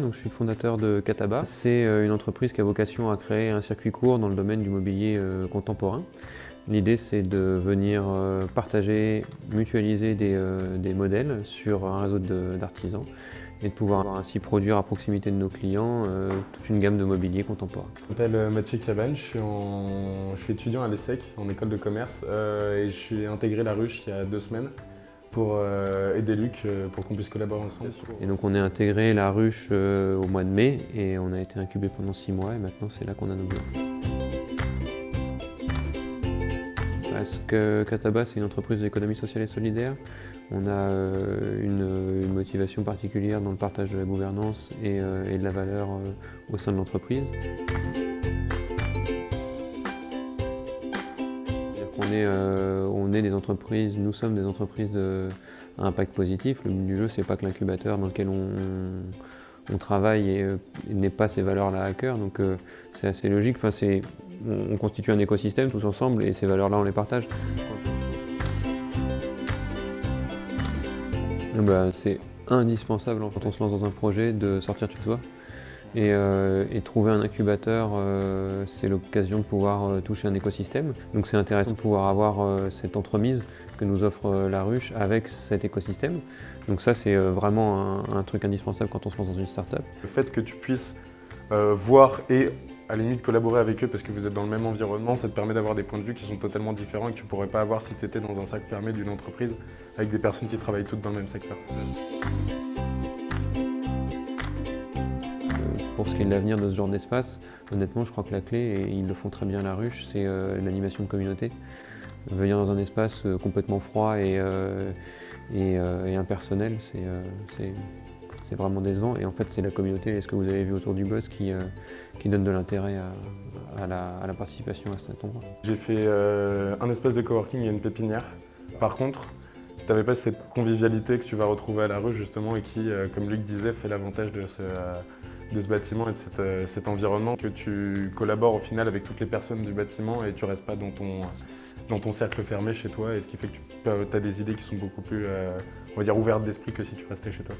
donc je suis fondateur de Cataba. C'est une entreprise qui a vocation à créer un circuit court dans le domaine du mobilier contemporain. L'idée, c'est de venir partager, mutualiser des modèles sur un réseau d'artisans et de pouvoir ainsi produire à proximité de nos clients toute une gamme de mobilier contemporain. Je m'appelle Mathieu Cabane, je suis étudiant à l'ESSEC, en école de commerce, et je suis intégré La Ruche il y a 2 semaines pour aider Luc pour qu'on puisse collaborer ensemble. Et donc on est intégré La Ruche au mois de mai et on a été incubé pendant 6 mois et maintenant c'est là qu'on a nos bureaux. Parce que Cataba, c'est une entreprise d'économie sociale et solidaire. On a une motivation particulière dans le partage de la gouvernance et de la valeur au sein de l'entreprise. On est des entreprises, nous sommes des entreprises à impact positif. Le but du jeu, c'est pas que l'incubateur dans lequel on travaille n'ait pas ces valeurs-là à cœur, donc c'est assez logique. Enfin, on constitue un écosystème tous ensemble et ces valeurs-là, on les partage. C'est indispensable quand on se lance dans un projet de sortir de chez soi. Et trouver un incubateur, c'est l'occasion de pouvoir toucher un écosystème. Donc c'est intéressant de pouvoir avoir cette entremise que nous offre La Ruche avec cet écosystème. Donc ça, c'est vraiment un truc indispensable quand on se lance dans une start-up. Le fait que tu puisses voir et à la limite collaborer avec eux parce que vous êtes dans le même environnement, ça te permet d'avoir des points de vue qui sont totalement différents et que tu ne pourrais pas avoir si tu étais dans un sac fermé d'une entreprise avec des personnes qui travaillent toutes dans le même secteur. Pour ce qui est de l'avenir de ce genre d'espace, honnêtement, je crois que la clé, et ils le font très bien à La Ruche, c'est l'animation de communauté. Venir dans un espace complètement froid et impersonnel, c'est vraiment décevant. Et en fait, c'est la communauté et ce que vous avez vu autour du buzz qui donne de l'intérêt à la participation à cet endroit. J'ai fait un espace de coworking et une pépinière. Par contre, tu n'avais pas cette convivialité que tu vas retrouver à La Ruche justement et qui, comme Luc disait, fait l'avantage de ce bâtiment et de cet environnement, que tu collabores au final avec toutes les personnes du bâtiment et tu ne restes pas dans ton cercle fermé chez toi, et ce qui fait que tu as des idées qui sont beaucoup plus on va dire, ouvertes d'esprit que si tu restais chez toi.